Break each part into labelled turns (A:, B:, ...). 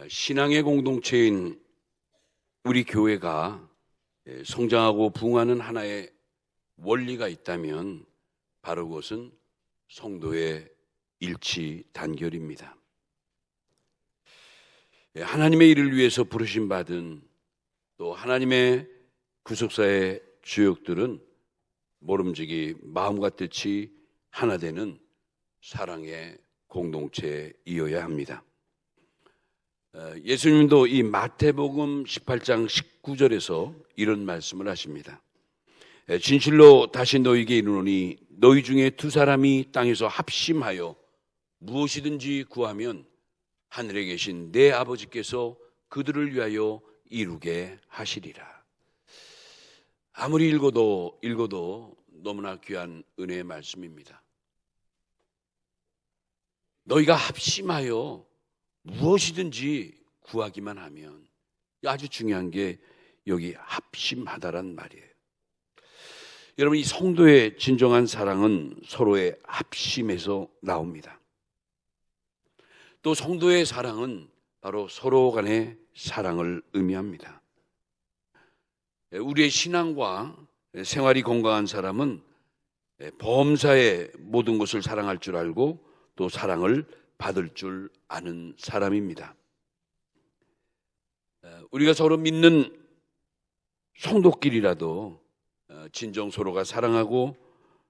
A: 신앙의 공동체인 우리 교회가 성장하고 부흥하는 하나의 원리가 있다면 바로 그것은 성도의 일치 단결입니다. 하나님의 일을 위해서 부르심 받은 또 하나님의 구속사의 주역들은 모름지기 마음과 뜻이 하나 되는 사랑의 공동체이어야 합니다. 예수님도 이 마태복음 18장 19절에서 이런 말씀을 하십니다. 진실로 다시 너희에게 이르노니 너희 중에 두 사람이 땅에서 합심하여 무엇이든지 구하면 하늘에 계신 내 아버지께서 그들을 위하여 이루게 하시리라. 아무리 읽어도 너무나 귀한 은혜의 말씀입니다. 너희가 합심하여 무엇이든지 구하기만 하면, 아주 중요한 게 여기 합심하다란 말이에요. 여러분, 이 성도의 진정한 사랑은 서로의 합심에서 나옵니다. 또 성도의 사랑은 바로 서로 간의 사랑을 의미합니다. 우리의 신앙과 생활이 건강한 사람은 범사의 모든 것을 사랑할 줄 알고 또 사랑을 받을 줄 아는 사람입니다. 우리가 서로 믿는 성도끼리라도 진정 서로가 사랑하고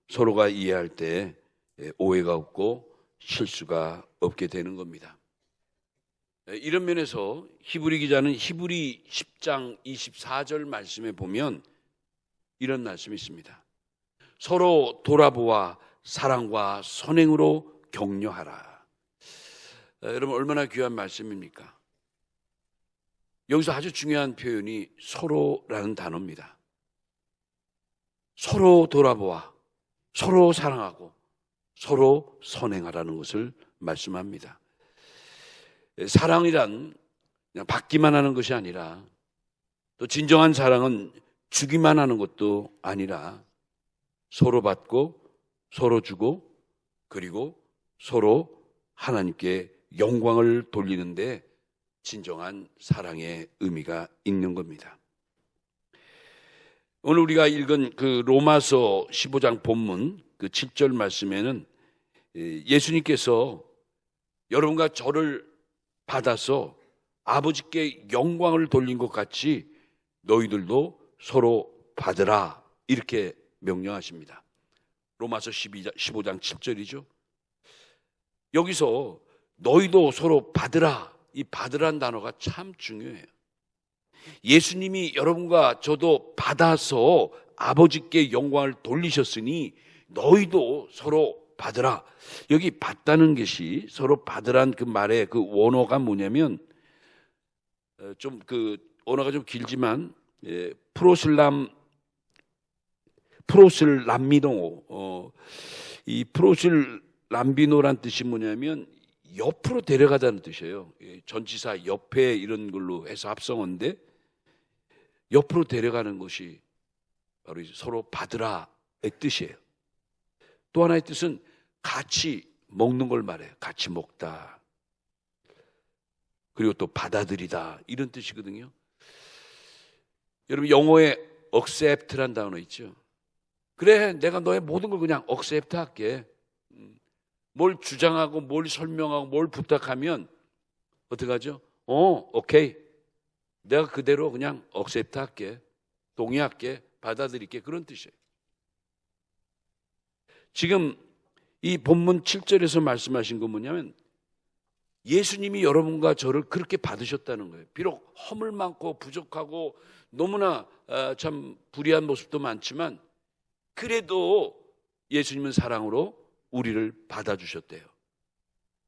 A: 서로가 이해할 때 오해가 없고 실수가 없게 되는 겁니다. 이런 면에서 히브리 기자는 히브리 10장 24절 말씀에 보면 이런 말씀이 있습니다. 서로 돌아보아 사랑과 선행으로 격려하라. 여러분, 얼마나 귀한 말씀입니까? 여기서 아주 중요한 표현이 서로라는 단어입니다. 서로 돌아보아 서로 사랑하고 서로 선행하라는 것을 말씀합니다. 사랑이란 그냥 받기만 하는 것이 아니라, 또 진정한 사랑은 주기만 하는 것도 아니라 서로 받고 서로 주고 그리고 서로 하나님께 영광을 돌리는데 진정한 사랑의 의미가 있는 겁니다. 오늘 우리가 읽은 그 로마서 15장 본문 그 7절 말씀에는 예수님께서 여러분과 저를 받아서 아버지께 영광을 돌린 것 같이 너희들도 서로 받으라, 이렇게 명령하십니다. 로마서 15장 7절이죠. 여기서 너희도 서로 받으라, 이 받으라는 단어가 참 중요해요. 예수님이 여러분과 저도 받아서 아버지께 영광을 돌리셨으니 너희도 서로 받으라. 여기 받다는 것이, 서로 받으란 그 말의 그 원어가 뭐냐면, 좀 그 언어가 좀 길지만 프로슬람미노, 이 프로슬람비노란 뜻이 뭐냐면 옆으로 데려가다는 뜻이에요. 전치사 옆에 이런 걸로 해서 합성어인데 옆으로 데려가는 것이 바로 서로 받으라의 뜻이에요. 또 하나의 뜻은 같이 먹는 걸 말해요. 같이 먹다. 그리고 또 받아들이다, 이런 뜻이거든요. 여러분, 영어에 accept란 단어 있죠. 그래, 내가 너의 모든 걸 그냥 accept 할게. 뭘 주장하고 뭘 설명하고 뭘 부탁하면 어떻게 하죠? 오케이. 내가 그대로 그냥 accept 할게. 동의할게. 받아들일게. 그런 뜻이에요. 지금 이 본문 7절에서 말씀하신 건 뭐냐면 예수님이 여러분과 저를 그렇게 받으셨다는 거예요. 비록 허물 많고 부족하고 너무나 참 불의한 모습도 많지만 그래도 예수님은 사랑으로 우리를 받아주셨대요.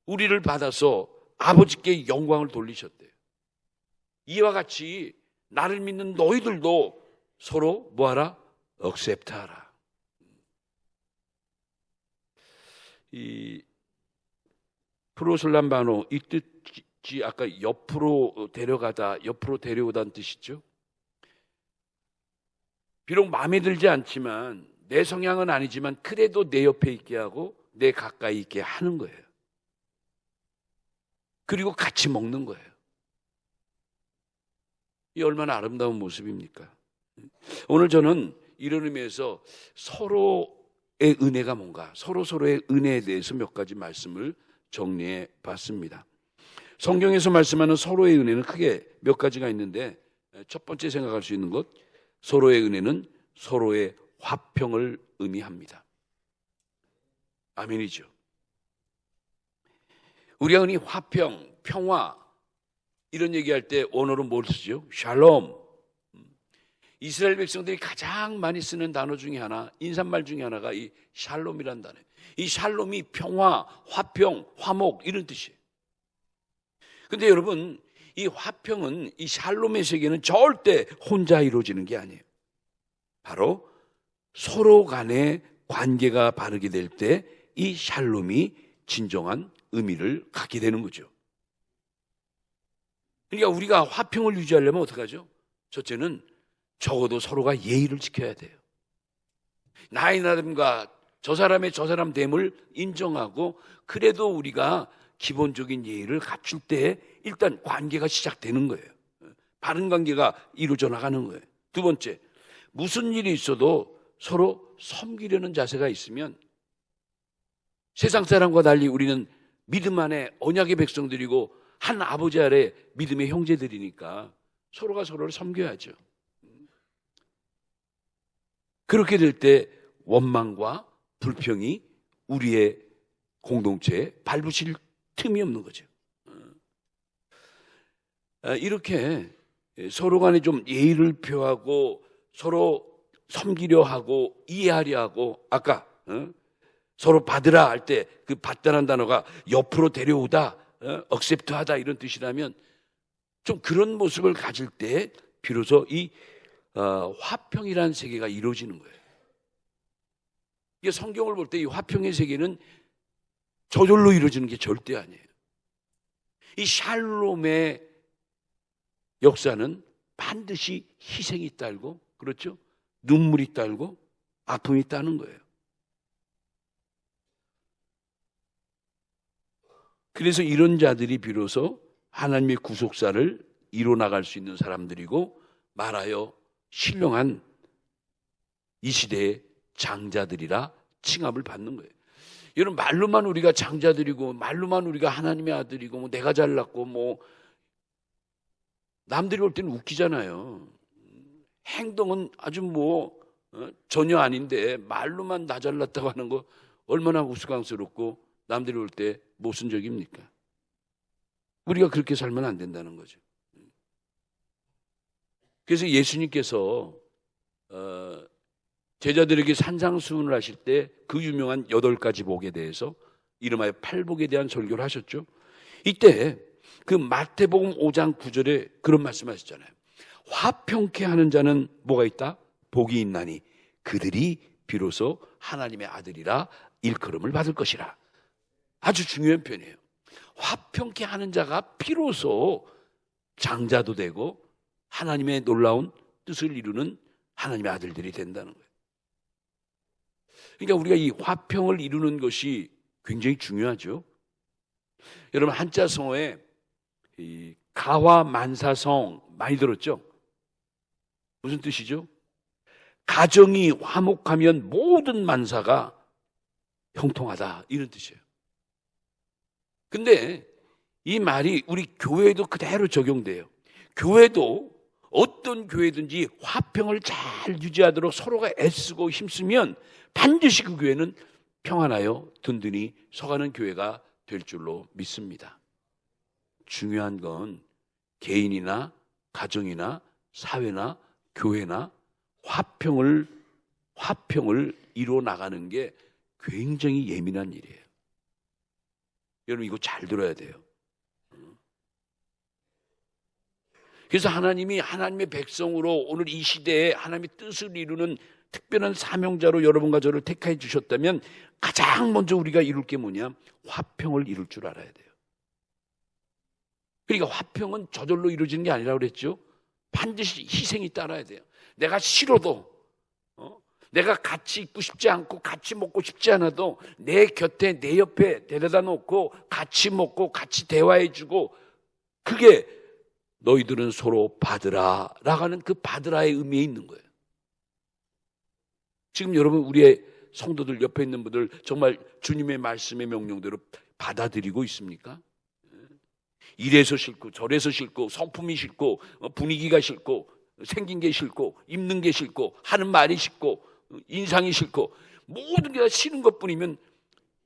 A: 우리를 받아서 아버지께 영광을 돌리셨대요. 이와 같이 나를 믿는 너희들도 서로 뭐하라? 억셉트하라. 이 프로슬람바노, 이 뜻이 아까 옆으로 데려가다, 옆으로 데려오다는 뜻이죠. 비록 마음에 들지 않지만, 내 성향은 아니지만 그래도 내 옆에 있게 하고 내 가까이 있게 하는 거예요. 그리고 같이 먹는 거예요. 이 얼마나 아름다운 모습입니까? 오늘 저는 이런 의미에서 서로의 은혜가 뭔가, 서로의 은혜에 대해서 몇 가지 말씀을 정리해 봤습니다. 성경에서 말씀하는 서로의 은혜는 크게 몇 가지가 있는데, 첫 번째 생각할 수 있는 것, 서로의 은혜는 서로의 화평을 의미합니다. 아멘이죠. 우리가 흔히 화평, 평화 이런 얘기할 때 원어로 뭘 쓰죠? 샬롬. 이스라엘 백성들이 가장 많이 쓰는 단어 중에 하나, 인사말 중에 하나가 이 샬롬이라는 단어예요. 이 샬롬이 평화, 화평, 화목 이런 뜻이에요. 근데 여러분, 이 화평은, 이 샬롬의 세계는 절대 혼자 이루어지는 게 아니에요. 바로 서로 간의 관계가 바르게 될 때 이 샬롬이 진정한 의미를 갖게 되는 거죠. 그러니까 우리가 화평을 유지하려면 어떻게 하죠? 첫째는 적어도 서로가 예의를 지켜야 돼요. 나의 나됨과 저 사람의 저 사람 됨을 인정하고, 그래도 우리가 기본적인 예의를 갖출 때 일단 관계가 시작되는 거예요. 바른 관계가 이루어져 나가는 거예요. 두 번째, 무슨 일이 있어도 서로 섬기려는 자세가 있으면, 세상 사람과 달리 우리는 믿음 안에 언약의 백성들이고 한 아버지 아래 믿음의 형제들이니까 서로가 서로를 섬겨야죠. 그렇게 될 때 원망과 불평이 우리의 공동체에 발붙일 틈이 없는 거죠. 이렇게 서로 간에 좀 예의를 표하고 서로 섬기려 하고 이해하려 하고, 아까 서로 받으라 할 때 그 받다는 단어가 옆으로 데려오다, 억셉트하다 이런 뜻이라면, 좀 그런 모습을 가질 때 비로소 이 화평이라는 세계가 이루어지는 거예요. 이게 성경을 볼 때 이 화평의 세계는 저절로 이루어지는 게 절대 아니에요. 이 샬롬의 역사는 반드시 희생이 따르고, 그렇죠? 눈물이 따르고 아픔이 따는 거예요. 그래서 이런 자들이 비로소 하나님의 구속사를 이뤄나갈 수 있는 사람들이고, 말하여 신령한 이 시대의 장자들이라 칭함을 받는 거예요. 여러분, 말로만 우리가 장자들이고 말로만 우리가 하나님의 아들이고 뭐 내가 잘났고 뭐 남들이 볼 때는 웃기잖아요. 행동은 아주 뭐 전혀 아닌데 말로만 나 잘났다고 하는 거 얼마나 우스꽝스럽고 남들이 볼 때 모순적입니까? 우리가 그렇게 살면 안 된다는 거죠. 그래서 예수님께서 제자들에게 산상수훈을 하실 때 그 유명한 8가지 복에 대해서 이름하여 팔복에 대한 설교를 하셨죠. 이때 그 마태복음 5장 9절에 그런 말씀하셨잖아요. 화평케 하는 자는 뭐가 있다? 복이 있나니 그들이 비로소 하나님의 아들이라 일컬음을 받을 것이라. 아주 중요한 표현이에요. 화평케 하는 자가 비로소 장자도 되고 하나님의 놀라운 뜻을 이루는 하나님의 아들들이 된다는 거예요. 그러니까 우리가 이 화평을 이루는 것이 굉장히 중요하죠. 여러분, 한자성어에 이 가와 만사성 많이 들었죠? 무슨 뜻이죠? 가정이 화목하면 모든 만사가 형통하다, 이런 뜻이에요. 근데 이 말이 우리 교회에도 그대로 적용돼요. 교회도 어떤 교회든지 화평을 잘 유지하도록 서로가 애쓰고 힘쓰면 반드시 그 교회는 평안하여 든든히 서가는 교회가 될 줄로 믿습니다. 중요한 건 개인이나 가정이나 사회나 교회나 화평을 이루어 나가는 게 굉장히 예민한 일이에요. 여러분, 이거 잘 들어야 돼요. 그래서 하나님이 하나님의 백성으로 오늘 이 시대에 하나님의 뜻을 이루는 특별한 사명자로 여러분과 저를 택해 주셨다면 가장 먼저 우리가 이룰 게 뭐냐? 화평을 이룰 줄 알아야 돼요. 그러니까 화평은 저절로 이루어지는 게 아니라고 그랬죠. 반드시 희생이 따라야 돼요. 내가 싫어도 내가 같이 있고 싶지 않고 같이 먹고 싶지 않아도 내 곁에 내 옆에 데려다 놓고 같이 먹고 같이 대화해 주고, 그게 너희들은 서로 받으라 라가는 그 받으라의 의미에 있는 거예요. 지금 여러분 우리의 성도들 옆에 있는 분들 정말 주님의 말씀의 명령대로 받아들이고 있습니까? 이래서 싫고 저래서 싫고 성품이 싫고 분위기가 싫고 생긴 게 싫고 입는 게 싫고 하는 말이 싫고 인상이 싫고 모든 게 다 싫은 것뿐이면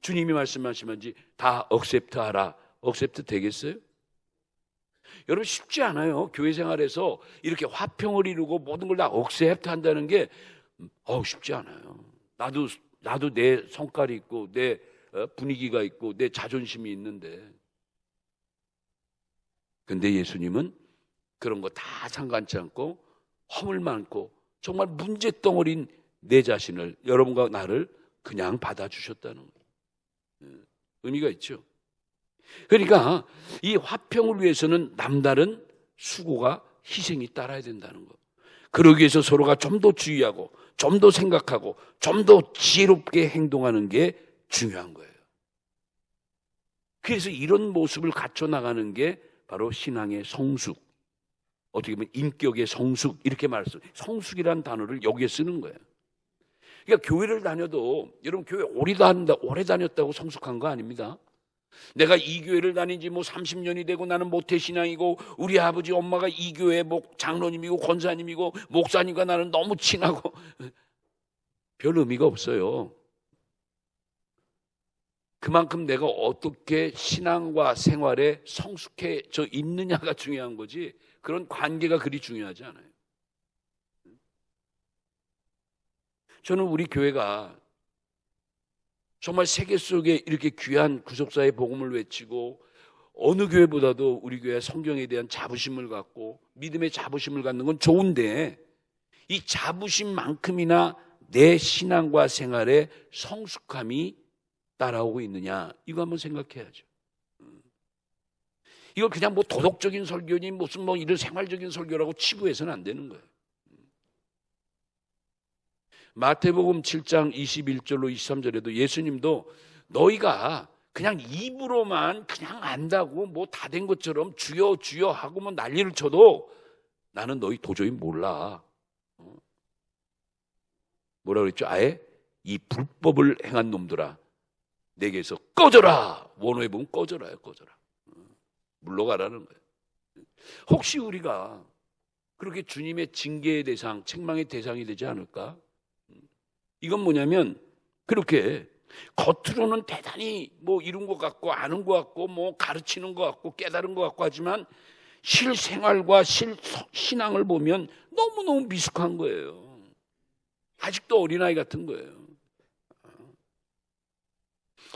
A: 주님이 말씀하시면지 다 억셉트하라. 억셉트 되겠어요? 여러분 쉽지 않아요. 교회 생활에서 이렇게 화평을 이루고 모든 걸 다 억셉트 한다는 게 쉽지 않아요. 나도 내 성깔이 있고 내 분위기가 있고 내 자존심이 있는데, 근데 예수님은 그런 거 다 상관치 않고 허물 많고 정말 문제덩어리인 내 자신을, 여러분과 나를 그냥 받아주셨다는 거예요. 의미가 있죠. 그러니까 이 화평을 위해서는 남다른 수고가, 희생이 따라야 된다는 거. 그러기 위해서 서로가 좀 더 주의하고 좀 더 생각하고 좀 더 지혜롭게 행동하는 게 중요한 거예요. 그래서 이런 모습을 갖춰 나가는 게 바로 신앙의 성숙, 어떻게 보면 인격의 성숙, 이렇게 말했어요. 성숙이라는 단어를 여기에 쓰는 거예요. 그러니까 교회를 다녀도, 여러분 교회 오래 다녔다고 성숙한 거 아닙니다. 내가 이 교회를 다닌 지 30년이 되고 나는 모태신앙이고 우리 아버지 엄마가 이 교회 장로님이고 권사님이고 목사님과 나는 너무 친하고 별 의미가 없어요. 그만큼 내가 어떻게 신앙과 생활에 성숙해져 있느냐가 중요한 거지, 그런 관계가 그리 중요하지 않아요. 저는 우리 교회가 정말 세계 속에 이렇게 귀한 구속사의 복음을 외치고 어느 교회보다도 우리 교회 성경에 대한 자부심을 갖고 믿음의 자부심을 갖는 건 좋은데, 이 자부심만큼이나 내 신앙과 생활에 성숙함이 따라오고 있느냐, 이거 한번 생각해야죠. 이걸 그냥 도덕적인 설교니 무슨 이런 생활적인 설교라고 치부해서는 안 되는 거예요. 마태복음 7장 21절로 23절에도 예수님도 너희가 그냥 입으로만 그냥 안다고 다 된 것처럼 주여 주여 하고 난리를 쳐도 나는 너희 도저히 몰라. 뭐라 그랬죠? 아예 이 불법을 행한 놈들아, 내게서 꺼져라. 원어에 보면 꺼져라요. 꺼져라. 물러가라는 거예요. 혹시 우리가 그렇게 주님의 징계의 대상, 책망의 대상이 되지 않을까? 이건 뭐냐면, 그렇게 겉으로는 대단히 이룬 것 같고 아는 것 같고 가르치는 것 같고 깨달은 것 같고 하지만 실생활과 신앙을 보면 너무너무 미숙한 거예요. 아직도 어린아이 같은 거예요.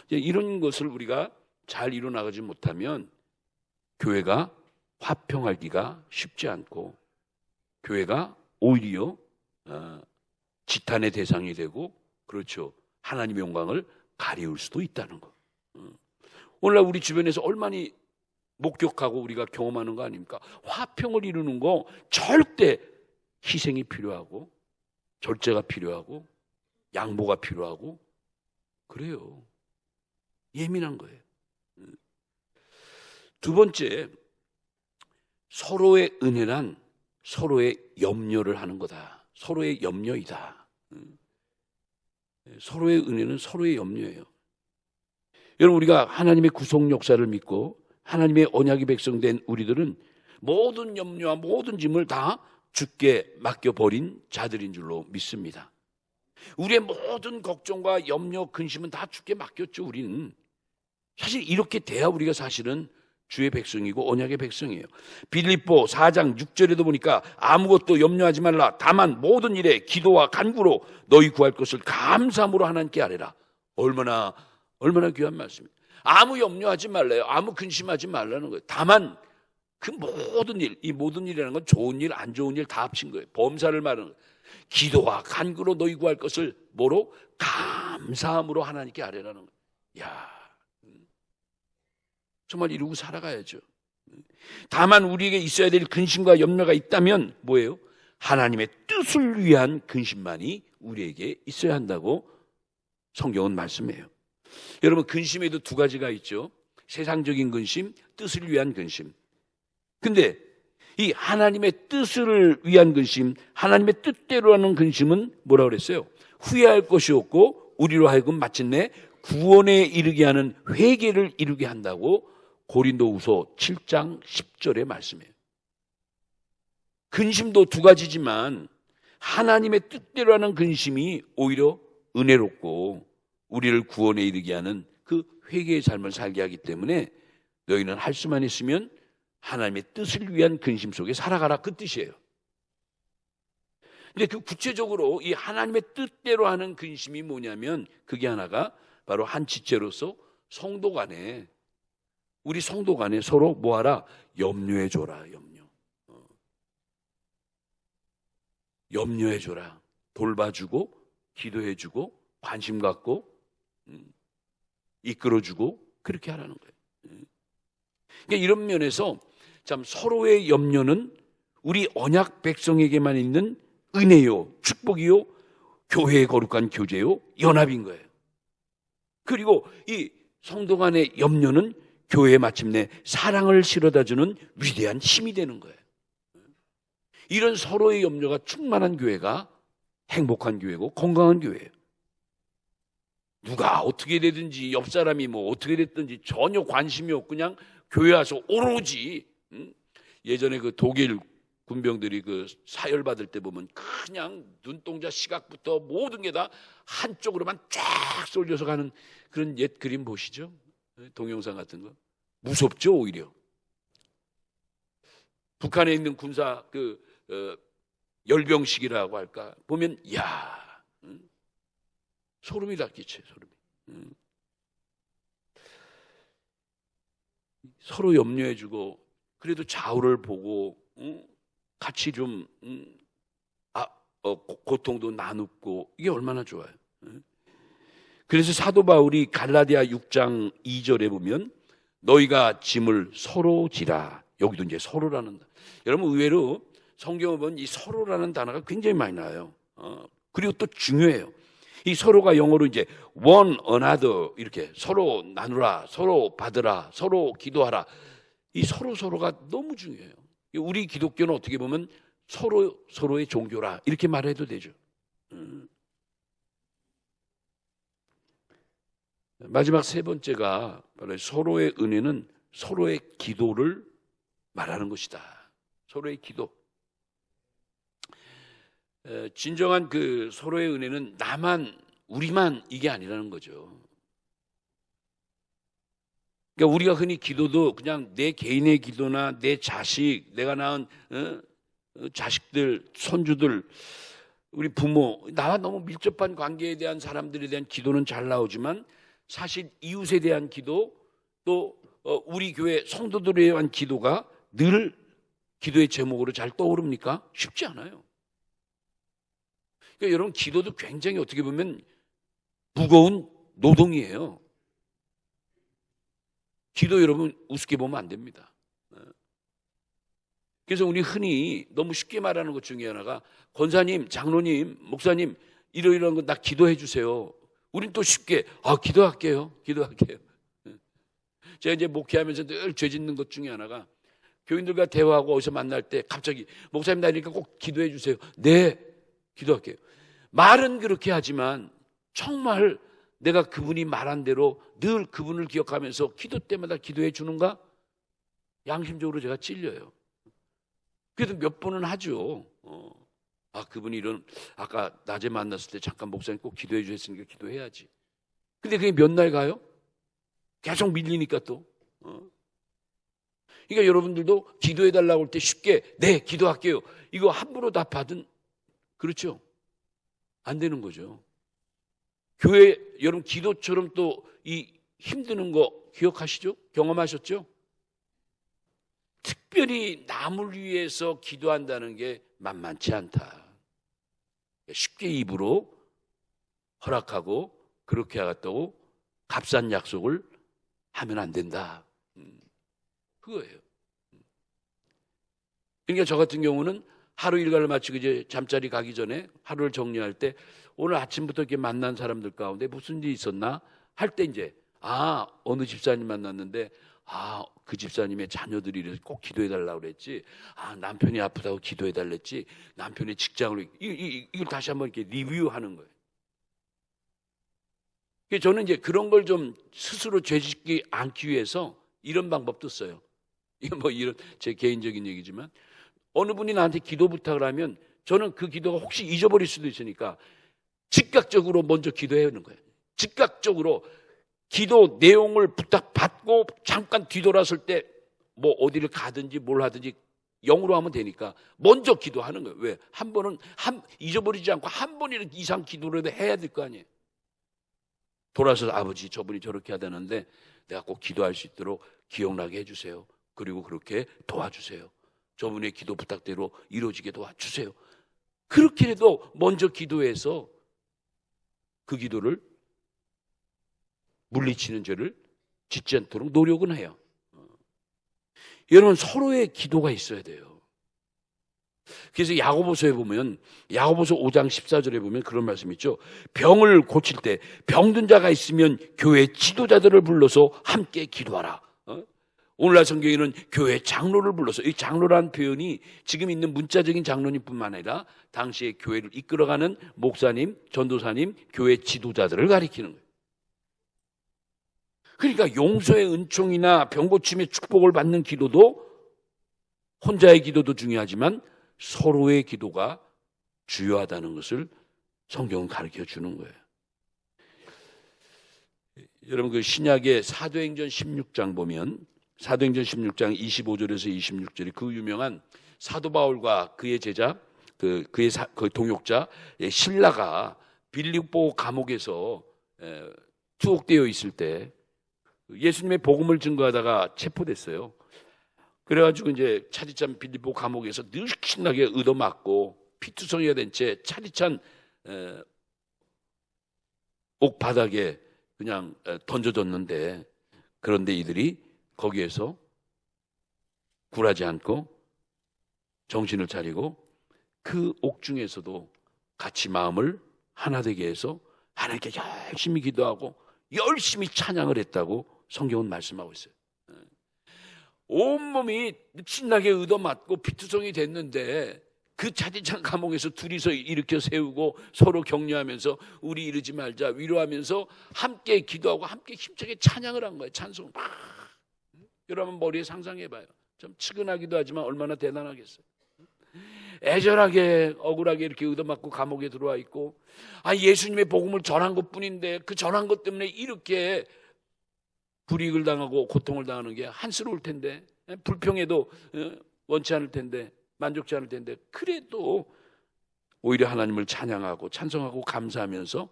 A: 이런 것을 우리가 잘 이뤄나가지 못하면 교회가 화평하기가 쉽지 않고, 교회가 오히려 지탄의 대상이 되고, 그렇죠, 하나님의 영광을 가리울 수도 있다는 거. 오늘날 우리 주변에서 얼마나 목격하고 우리가 경험하는 거 아닙니까? 화평을 이루는 거 절대 희생이 필요하고 절제가 필요하고 양보가 필요하고 그래요. 예민한 거예요. 두 번째, 서로의 은혜란 서로의 염려를 하는 거다. 서로의 염려이다. 서로의 은혜는 서로의 염려예요. 여러분, 우리가 하나님의 구속 역사를 믿고 하나님의 언약의 백성된 우리들은 모든 염려와 모든 짐을 다 주께 맡겨버린 자들인 줄로 믿습니다. 우리의 모든 걱정과 염려, 근심은 다 주께 맡겼죠. 우리는 사실 이렇게 돼야 우리가 사실은 주의 백성이고 언약의 백성이에요. 빌립보 4장 6절에도 보니까 아무것도 염려하지 말라. 다만 모든 일에 기도와 간구로 너희 구할 것을 감사함으로 하나님께 아뢰라. 얼마나 귀한 말씀이에요. 아무 염려하지 말래요. 아무 근심하지 말라는 거예요. 다만 그 모든 일, 이 모든 일이라는 건 좋은 일, 안 좋은 일 다 합친 거예요. 범사를 말하는 거예요. 기도와 간구로 너희 구할 것을 뭐로? 감사함으로 하나님께 아뢰라는 거예요. 야, 정말 이루고 살아가야죠. 다만 우리에게 있어야 될 근심과 염려가 있다면 뭐예요? 하나님의 뜻을 위한 근심만이 우리에게 있어야 한다고 성경은 말씀해요. 여러분, 근심에도 두 가지가 있죠. 세상적인 근심, 뜻을 위한 근심. 근데 이 하나님의 뜻을 위한 근심, 하나님의 뜻대로 하는 근심은 뭐라 그랬어요? 후회할 것이 없고 우리로 하여금 마침내 구원에 이르게 하는 회개를 이루게 한다고 고린도후서 7장 10절에 말씀해요. 근심도 두 가지지만 하나님의 뜻대로 하는 근심이 오히려 은혜롭고 우리를 구원에 이르게 하는 그 회개의 삶을 살게 하기 때문에 너희는 할 수만 있으면 하나님의 뜻을 위한 근심 속에 살아가라, 그 뜻이에요. 근데 그 구체적으로 이 하나님의 뜻대로 하는 근심이 뭐냐면 그게 하나가 바로 한 지체로서 성도 간에, 우리 성도 간에 서로 뭐하라? 염려해줘라. 염려해줘라. 돌봐주고 기도해주고 관심 갖고 이끌어주고 그렇게 하라는 거예요. 그러니까 이런 면에서 참 서로의 염려는 우리 언약 백성에게만 있는 은혜요, 축복이요, 교회의 거룩한 교제요, 연합인 거예요. 그리고 이 성도 간의 염려는 교회에 마침내 사랑을 실어다주는 위대한 힘이 되는 거예요. 이런 서로의 염려가 충만한 교회가 행복한 교회고 건강한 교회예요. 누가 어떻게 되든지 옆 사람이 뭐 어떻게 됐든지 전혀 관심이 없고 그냥 교회 와서 오로지 예전에 그 독일 군병들이 그 사열 받을 때 보면 그냥 눈동자 시각부터 모든 게 다 한쪽으로만 쫙 쏠려서 가는 그런 옛 그림 보시죠? 동영상 같은 거. 무섭죠, 오히려. 북한에 있는 군사 열병식이라고 할까 보면 소름이 돋기죠. 소름이. 서로 염려해주고 그래도 좌우를 보고 같이 좀 고통도 나누고 이게 얼마나 좋아요. 그래서 사도 바울이 갈라디아 6장 2절에 보면 너희가 짐을 서로 지라. 여기도 이제 서로라는, 여러분 의외로 성경을 보면 이 서로라는 단어가 굉장히 많이 나와요. 그리고 또 중요해요. 이 서로가 영어로 이제 one another, 이렇게 서로 나누라, 서로 받으라, 서로 기도하라. 이 서로가 너무 중요해요. 우리 기독교는 어떻게 보면 서로의 종교라 이렇게 말해도 되죠. 마지막 세 번째가 바로 서로의 은혜는 서로의 기도를 말하는 것이다. 서로의 기도. 진정한 그 서로의 은혜는 우리만 이게 아니라는 거죠. 그러니까 우리가 흔히 기도도 그냥 내 개인의 기도나 내 자식, 내가 낳은 자식들, 손주들, 우리 부모, 나와 너무 밀접한 관계에 대한 사람들에 대한 기도는 잘 나오지만 사실 이웃에 대한 기도, 또 우리 교회 성도들에 대한 기도가 늘 기도의 제목으로 잘 떠오릅니까? 쉽지 않아요. 그러니까 여러분, 기도도 굉장히 어떻게 보면 무거운 노동이에요. 기도 여러분 우습게 보면 안 됩니다. 그래서 우리 흔히 너무 쉽게 말하는 것 중에 하나가 권사님, 장로님, 목사님 이러이러한 거 나 기도해 주세요. 우린 또 쉽게 기도할게요. 제가 이제 목회하면서 늘 죄 짓는 것 중에 하나가 교인들과 대화하고 어디서 만날 때 갑자기 목사님 나니까 꼭 기도해 주세요. 네, 기도할게요. 말은 그렇게 하지만 정말 내가 그분이 말한 대로 늘 그분을 기억하면서 기도 때마다 기도해 주는가? 양심적으로 제가 찔려요. 그래도 몇 번은 하죠. 그분이 아까 낮에 만났을 때 잠깐 목사님 꼭 기도해 주셨으니까 기도해야지. 근데 그게 몇 날 가요? 계속 밀리니까 또. 그러니까 여러분들도 기도해 달라고 할 때 쉽게 네, 기도할게요. 이거 함부로 답하든 그렇죠? 안 되는 거죠. 교회 여러분 기도처럼 또 이 힘드는 거 기억하시죠? 경험하셨죠? 특별히 남을 위해서 기도한다는 게 만만치 않다. 쉽게 입으로 허락하고 그렇게 하겠다고 값싼 약속을 하면 안 된다. 그거예요. 그러니까 저 같은 경우는 하루 일과를 마치고 이제 잠자리 가기 전에 하루를 정리할 때 오늘 아침부터 이렇게 만난 사람들 가운데 무슨 일이 있었나 할 때 이제 어느 집사님 만났는데 그 집사님의 자녀들이 이래서 꼭 기도해달라고 그랬지. 남편이 아프다고 기도해달랬지. 남편의 직장을, 이걸 다시 한번 이렇게 리뷰하는 거예요. 저는 이제 그런 걸 좀 스스로 죄짓지 않기 위해서 이런 방법도 써요. 이건 뭐 이런 제 개인적인 얘기지만, 어느 분이 나한테 기도 부탁을 하면 저는 그 기도가 혹시 잊어버릴 수도 있으니까 즉각적으로 먼저 기도해야 하는 거예요. 즉각적으로 기도 내용을 부탁받고 잠깐 뒤돌았을 때 뭐 어디를 가든지 뭘 하든지 영으로 하면 되니까 먼저 기도하는 거예요. 왜? 한 번은 잊어버리지 않고 한 번 이상 기도를 해야 될 거 아니에요. 돌아서 아버지, 저분이 저렇게 하다는데 내가 꼭 기도할 수 있도록 기억나게 해주세요. 그리고 그렇게 도와주세요. 저분의 기도 부탁대로 이루어지게 도와주세요. 그렇게라도 먼저 기도해서 그 기도를 물리치는 죄를 짓지 않도록 노력은 해요. 여러분, 서로의 기도가 있어야 돼요. 그래서 야고보서에 보면, 야고보서 5장 14절에 보면 그런 말씀이 있죠. 병을 고칠 때 병든 자가 있으면 교회 지도자들을 불러서 함께 기도하라. 오늘날 성경에는 교회 장로를 불러서, 이 장로라는 표현이 지금 있는 문자적인 장로님뿐만 아니라 당시에 교회를 이끌어가는 목사님, 전도사님, 교회 지도자들을 가리키는 거예요. 그러니까 용서의 은총이나 병 고침의 축복을 받는 기도도, 혼자의 기도도 중요하지만 서로의 기도가 중요하다는 것을 성경은 가르쳐 주는 거예요. 여러분, 그 신약의 사도행전 16장 보면, 사도행전 16장 25절에서 26절에 그 유명한 사도 바울과 그의 제자, 그 동역자 실라가 빌립보 감옥에서 투옥되어 있을 때 예수님의 복음을 증거하다가 체포됐어요. 그래가지고 이제 차디찬 빌립보 감옥에서 늘 신나게 얻어맞고 피투성이가 된 채 차디찬 옥 바닥에 그냥 던져졌는데, 그런데 이들이 거기에서 굴하지 않고 정신을 차리고 그 옥중에서도 같이 마음을 하나 되게 해서 하나님께 열심히 기도하고 열심히 찬양을 했다고 성경은 말씀하고 있어요. 온몸이 신나게 얻어맞고 피투성이 됐는데 그 차디찬 감옥에서 둘이서 일으켜 세우고 서로 격려하면서 우리 이러지 말자 위로하면서 함께 기도하고 함께 힘차게 찬양을 한 거예요. 찬송 막. 여러분 머리에 상상해봐요. 좀 측은하기도 하지만 얼마나 대단하겠어요. 애절하게 억울하게 이렇게 얻어맞고 감옥에 들어와 있고, 예수님의 복음을 전한 것뿐인데 그 전한 것 때문에 이렇게 불이익을 당하고 고통을 당하는 게 한스러울 텐데, 불평해도 원치 않을 텐데, 만족치 않을 텐데, 그래도 오히려 하나님을 찬양하고 찬송하고 감사하면서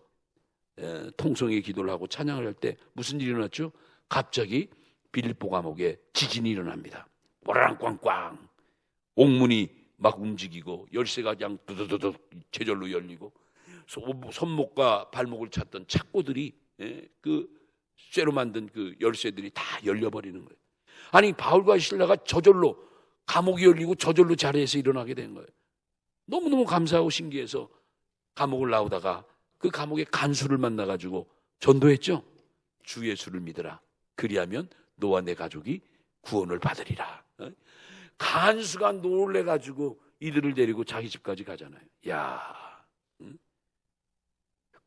A: 통성의 기도를 하고 찬양을 할 때 무슨 일이 일어났죠? 갑자기 빌립보 감옥에 지진이 일어납니다. 오라랑꽝꽝, 옥문이 막 움직이고 열쇠가 그냥 두두두두 제절로 열리고 손목과 발목을 찼던 착고들이 그 쇠로 만든 그 열쇠들이 다 열려버리는 거예요. 아니, 바울과 실라가 저절로 감옥이 열리고 저절로 자리에서 일어나게 된 거예요. 너무너무 감사하고 신기해서 감옥을 나오다가 그 감옥의 간수를 만나가지고 전도했죠. 주 예수를 믿으라. 그리하면 너와 내 가족이 구원을 받으리라. 간수가 놀래가지고 이들을 데리고 자기 집까지 가잖아요.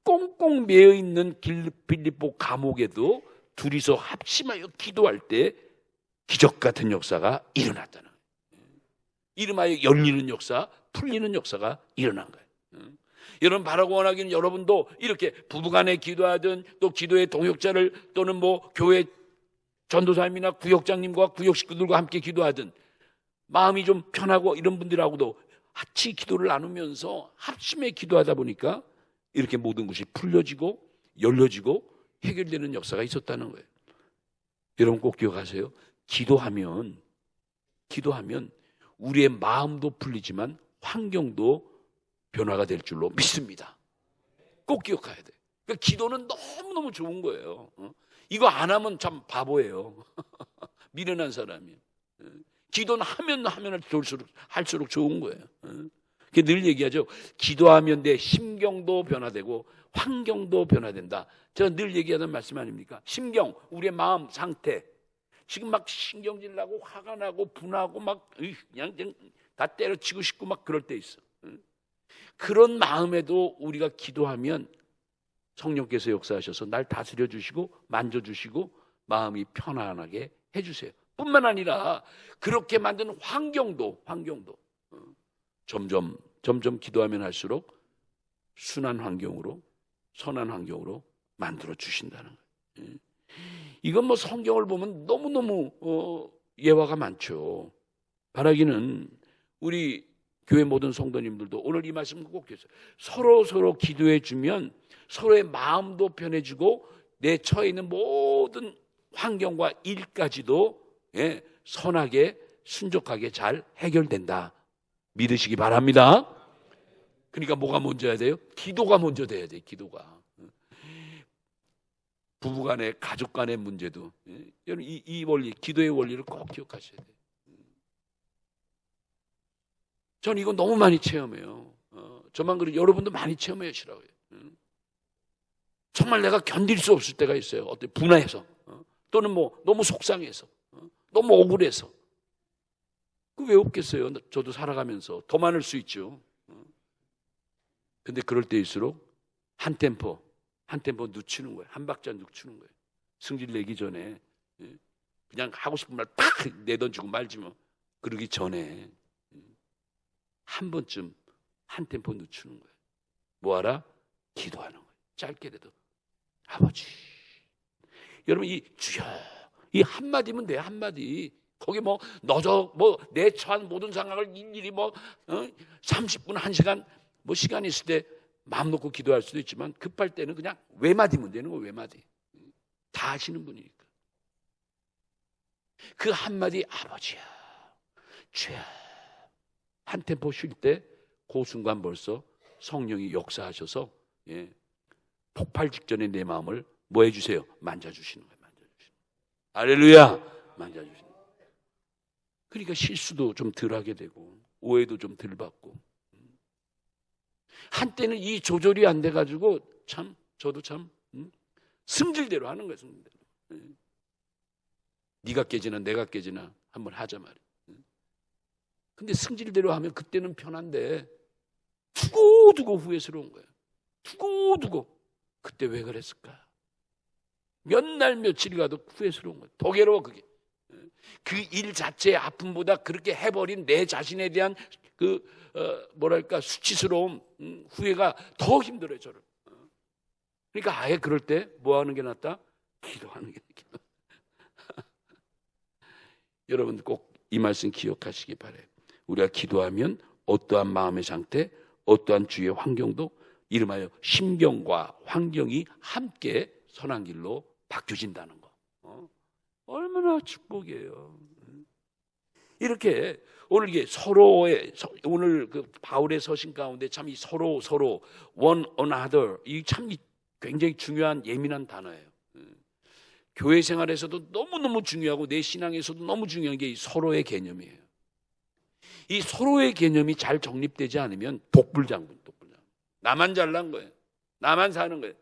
A: 꽁꽁 매어있는 빌립보 감옥에도 둘이서 합심하여 기도할 때 기적 같은 역사가 일어났다는 거예요. 이름하여 열리는 역사, 풀리는 역사가 일어난 거예요. 여러분 바라고 원하기는 여러분도 이렇게 부부간에 기도하든 또 기도의 동역자를 또는 뭐 교회 전도사님이나 구역장님과 구역 식구들과 함께 기도하든 마음이 좀 편하고 이런 분들하고도 같이 기도를 나누면서 합심해 기도하다 보니까 이렇게 모든 것이 풀려지고 열려지고 해결되는 역사가 있었다는 거예요. 여러분 꼭 기억하세요. 기도하면 우리의 마음도 풀리지만 환경도 변화가 될 줄로 믿습니다. 꼭 기억해야 돼. 그러니까 기도는 너무너무 좋은 거예요. 이거 안 하면 참 바보예요. 미련한 사람이에요. 기도는 하면 할수록 좋은 거예요. 늘 얘기하죠. 기도하면 내 심경도 변화되고 환경도 변화된다. 제가 늘 얘기하는 말씀 아닙니까? 심경, 우리의 마음 상태. 지금 막 신경질 나고 화가 나고 분하고 막 그냥 다 때려치고 싶고 막 그럴 때 있어. 그런 마음에도 우리가 기도하면 성령께서 역사하셔서 날 다스려 주시고 만져 주시고 마음이 편안하게 해주세요. 뿐만 아니라 그렇게 만든 환경도 점점 기도하면 할수록 순한 환경으로, 선한 환경으로 만들어 주신다는 거예요. 이건 뭐 성경을 보면 너무너무 예화가 많죠. 바라기는 우리 교회 모든 성도님들도 오늘 이 말씀 꼭 해주세요. 서로 기도해 주면 서로의 마음도 편해지고 내 처해 있는 모든 환경과 일까지도 선하게 순적하게 잘 해결된다. 믿으시기 바랍니다. 그러니까 뭐가 먼저 해야 돼요? 기도가 먼저 돼야 돼요. 기도가. 부부간의 가족간의 문제도 여러분 이 원리, 기도의 원리를 꼭 기억하셔야 돼요. 전 이거 너무 많이 체험해요. 저만 그래 여러분도 많이 체험하시라고요. 정말 내가 견딜 수 없을 때가 있어요. 어때 분해해서 또는 뭐 너무 속상해서 너무 억울해서. 그 왜 없겠어요? 저도 살아가면서 더 많을 수 있죠. 근데 그럴 때일수록 한 템포 늦추는 거예요. 한 박자 늦추는 거예요. 승질 내기 전에 그냥 하고 싶은 말 팍 내던지고 말지 뭐. 그러기 전에 한 번쯤 한 템포 늦추는 거예요. 뭐하라? 기도하는 거예요. 짧게라도 아버지. 여러분 이 주여 이 한마디면 돼. 한마디. 거기 뭐 너저 뭐 내 처한 모든 상황을 일일이 뭐 30분 1시간 뭐 시간이 있을 때 마음 놓고 기도할 수도 있지만 급할 때는 그냥 외마디면 되는 거. 외마디. 다 하시는 분이니까. 그 한마디 아버지야 주여 한 템포 쉴 때 그 순간 벌써 성령이 역사하셔서 폭발 직전에 내 마음을 뭐 해주세요? 만져주시는 거예요. 만져주시는 거예요. 할렐루야. 만져주시는 거예요. 그러니까 실수도 좀 덜 하게 되고 오해도 좀 덜 받고. 한때는 이 조절이 안 돼가지고 저도 승질대로 하는 거예요. 승질대로. 네가 깨지나 내가 깨지나 한번 하자 말이에요. 근데 승질대로 하면 그때는 편한데 두고두고 후회스러운 거예요. 두고두고 그때 왜 그랬을까? 몇 날 며칠이 가도 후회스러운 거예요. 더 괴로워 그게. 그 일 자체의 아픔보다 그렇게 해버린 내 자신에 대한 수치스러움, 후회가 더 힘들어요 저를. 그러니까 아예 그럴 때 뭐 하는 게 낫다? 기도하는 게 낫다. 여러분 꼭 이 말씀 기억하시기 바라요. 우리가 기도하면 어떠한 마음의 상태, 어떠한 주위의 환경도 이름하여 심경과 환경이 함께 선한 길로 바뀌어진다는 거. 얼마나 축복이에요. 이렇게 오늘 이게 오늘 그 바울의 서신 가운데 참 이 서로 one another 이 참 굉장히 중요한 예민한 단어예요. 교회 생활에서도 너무너무 중요하고 내 신앙에서도 너무 중요한 게 이 서로의 개념이에요. 이 서로의 개념이 잘 정립되지 않으면 독불장군. 나만 잘난 거예요. 나만 사는 거예요.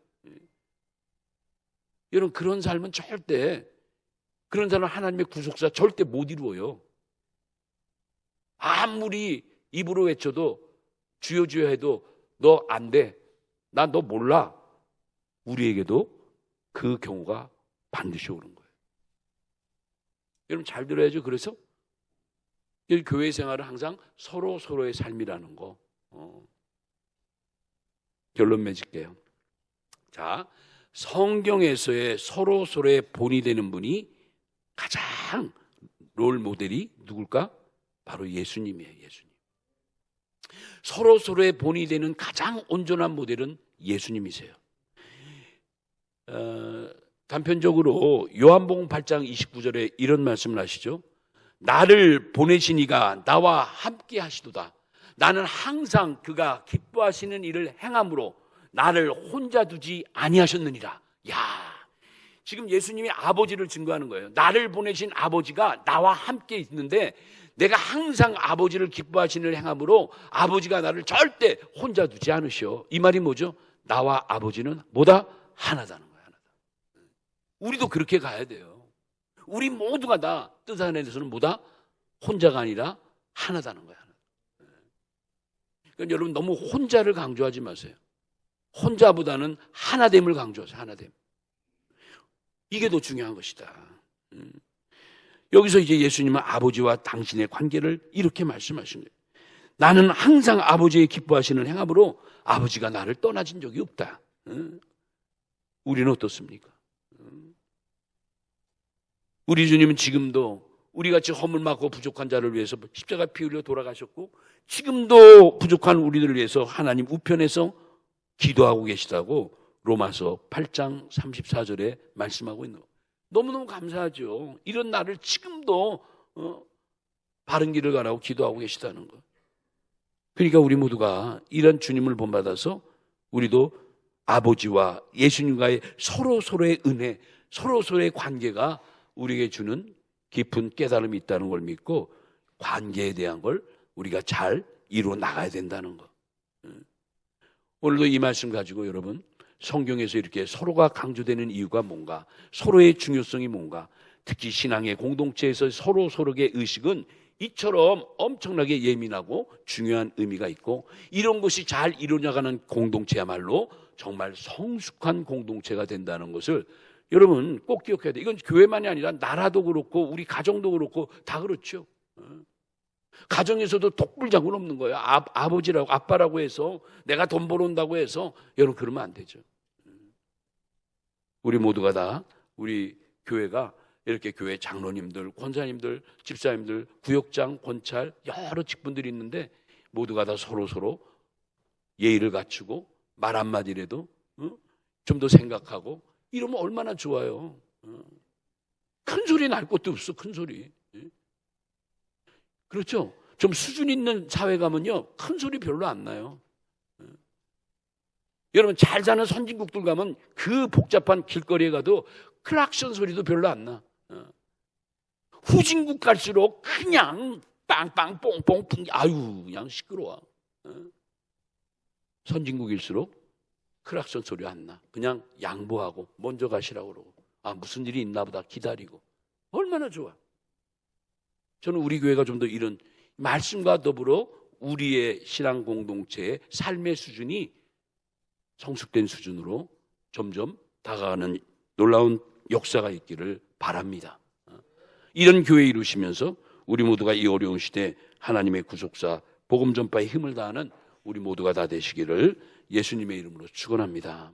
A: 여러분 그런 삶은 절대 그런 사람은 하나님의 구속사 절대 못 이루어요. 아무리 입으로 외쳐도 주여 주여 해도 너 안 돼. 나 너 몰라. 우리에게도 그 경우가 반드시 오는 거예요. 여러분 잘 들어야죠. 그래서 교회 생활은 항상 서로의 삶이라는 거. 결론 맺을게요. 자, 성경에서의 서로의 본이 되는 분이 가장 롤 모델이 누굴까? 바로 예수님이에요. 예수님. 서로의 본이 되는 가장 온전한 모델은 예수님이세요. 단편적으로 요한복음 8장 29절에 이런 말씀을 하시죠. 나를 보내신 이가 나와 함께 하시도다. 나는 항상 그가 기뻐하시는 일을 행함으로 나를 혼자 두지 아니하셨느니라. 야, 지금 예수님이 아버지를 증거하는 거예요. 나를 보내신 아버지가 나와 함께 있는데 내가 항상 아버지를 기뻐하시는 일을 행함으로 아버지가 나를 절대 혼자 두지 않으셔. 이 말이 뭐죠? 나와 아버지는 뭐다? 하나다는 거예요. 하나다. 우리도 그렇게 가야 돼요. 우리 모두가 다 뜻 안에서는 뭐다? 혼자가 아니라 하나다는 거야. 그러니까 여러분 너무 혼자를 강조하지 마세요. 혼자보다는 하나됨을 강조하세요. 하나됨. 이게 더 중요한 것이다. 여기서 이제 예수님은 아버지와 당신의 관계를 이렇게 말씀하신 거예요. 나는 항상 아버지의 기뻐하시는 행함으로 아버지가 나를 떠나진 적이 없다. 우리는 어떻습니까? 우리 주님은 지금도 우리같이 허물맞고 부족한 자를 위해서 십자가 피 흘려 돌아가셨고 지금도 부족한 우리들을 위해서 하나님 우편에서 기도하고 계시다고 로마서 8장 34절에 말씀하고 있는 거. 너무너무 감사하죠. 이런 나를 지금도 바른 길을 가라고 기도하고 계시다는 거. 그러니까 우리 모두가 이런 주님을 본받아서 우리도 아버지와 예수님과의 서로서로의 은혜, 서로서로의 관계가 우리에게 주는 깊은 깨달음이 있다는 걸 믿고 관계에 대한 걸 우리가 잘 이루어 나가야 된다는 거. 오늘도 이 말씀 가지고 여러분 성경에서 이렇게 서로가 강조되는 이유가 뭔가, 서로의 중요성이 뭔가, 특히 신앙의 공동체에서 서로서로의 의식은 이처럼 엄청나게 예민하고 중요한 의미가 있고 이런 것이 잘 이루어나가는 공동체야말로 정말 성숙한 공동체가 된다는 것을 여러분 꼭 기억해야 돼요. 이건 교회만이 아니라 나라도 그렇고 우리 가정도 그렇고 다 그렇죠. 가정에서도 독불장군 없는 거예요. 아버지라고 아빠라고 해서 내가 돈 벌어온다고 해서 여러분 그러면 안 되죠. 우리 모두가 다 우리 교회가 이렇게 교회 장로님들, 권사님들, 집사님들, 구역장, 권찰 여러 직분들이 있는데 모두가 다 서로서로 예의를 갖추고 말 한마디라도 좀 더 생각하고 이러면 얼마나 좋아요. 큰 소리 날 것도 없어. 큰 소리. 그렇죠? 좀 수준 있는 사회 가면요 큰 소리 별로 안 나요. 여러분 잘 사는 선진국들 가면 그 복잡한 길거리에 가도 클락션 소리도 별로 안 나. 후진국 갈수록 그냥 빵빵 뽕뽕 풍 아유 그냥 시끄러워. 선진국일수록 클락션 소리 안 나. 그냥 양보하고 먼저 가시라고 그러고 무슨 일이 있나 보다 기다리고 얼마나 좋아. 저는 우리 교회가 좀 더 이런 말씀과 더불어 우리의 신앙 공동체의 삶의 수준이 성숙된 수준으로 점점 다가가는 놀라운 역사가 있기를 바랍니다. 이런 교회 이루시면서 우리 모두가 이 어려운 시대에 하나님의 구속사 복음 전파에 힘을 다하는 우리 모두가 다 되시기를 예수님의 이름으로 축원합니다.